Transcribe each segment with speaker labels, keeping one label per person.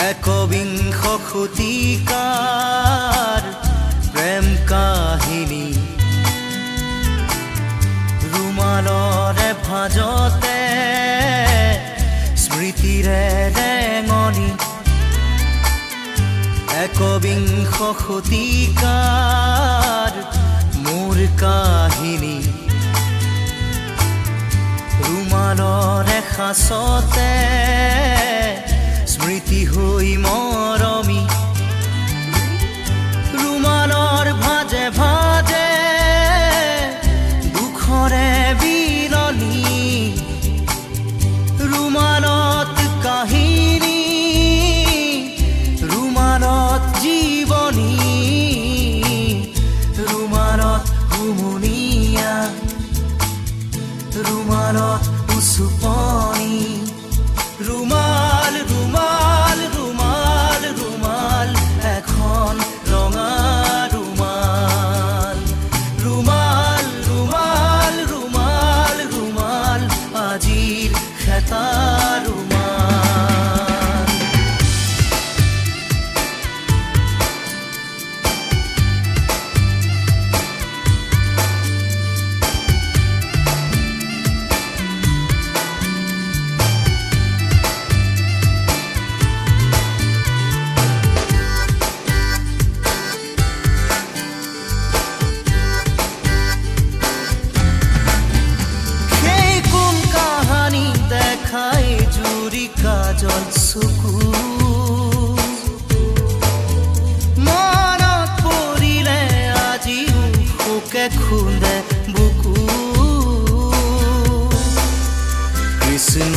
Speaker 1: একবিংশ শতিকাৰ প্ৰেম কাহিনী ৰুমালৰে ভাজতে স্মৃতিৰে ৰেঙনি একবিংশ শতিকাৰ মোৰ কাহিনী ৰুমালৰে সাঁচতে স্মৃতি হৈ মৰমি ৰুমালৰ ভাজে ভাজে দুখৰে বিলনি ৰুমালত কাহিনী ৰুমালত জীৱনী ৰুমালত হুমুনিয়া ৰুমালত উচুপনি ৰুমাল ৰুমাল ৰুমাল ৰুমাল এখন ৰঙা ৰুমাল ৰুমাল ৰুমাল ৰুমাল ৰুমাল আজিৰ খেতা ৰুমাল কাজল চকু মনত পৰিলে আজিও শোকে খুন্দে বুকু কৃষ্ণ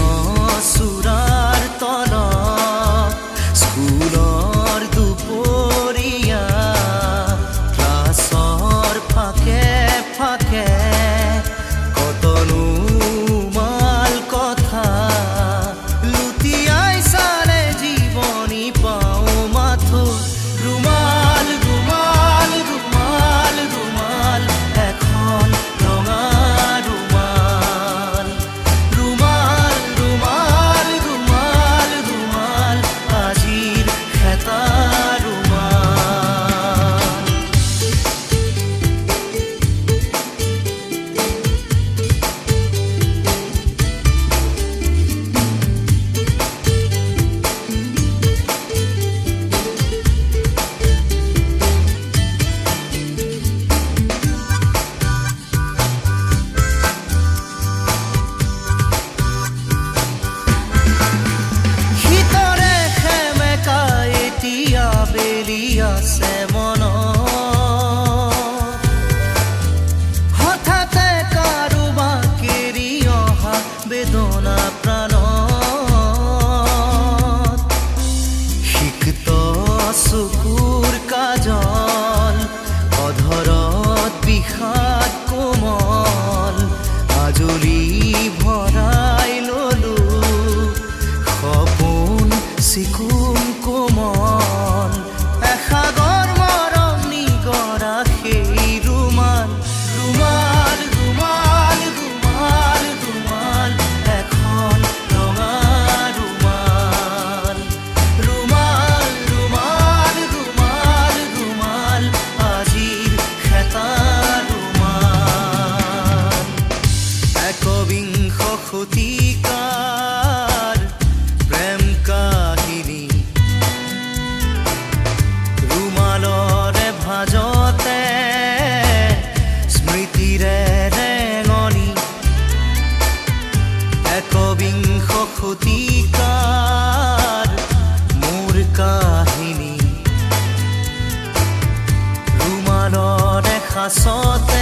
Speaker 1: চূড়াৰ তলত স্কুলৰ দুপৰীয়া ক্লাছৰ ফাকে ফাকে কতনো মাল কথা ৰুমাল ৰুমাল ৰুমাল ৰুমাল এখন ৰঙা ৰুমাল ৰুমাল ৰুমাল ৰুমাল ৰুমাল আজিৰ খেতা ৰুমাল আছে মনত হঠাতে কাৰোবাক এৰি অহা বেদনা প্ৰাণত সিক্ত চকুৰ কাজল অধৰত বিষাদ কোমল আজলি ভৰাই ললো সপোন চিকুণ কোমল এসাগৰ মৰম নিগৰা সেই ৰুমাল ৰুমাল ৰুমাল ৰুমাল ৰুমাল এখন ৰঙা ৰুমাল ৰুমাল ৰুমাল ৰুমাল ৰুমাল আজিৰ খেতা ৰুমাল একবিংশ শতিকাৰ প্ৰেম কাহিনী ৰুমালৰে ভাজতে স্মৃতিৰে ৰেঙনি একবিংশ শতিকাৰ মোৰ কাহিনী ৰুমালৰে সাঁচতে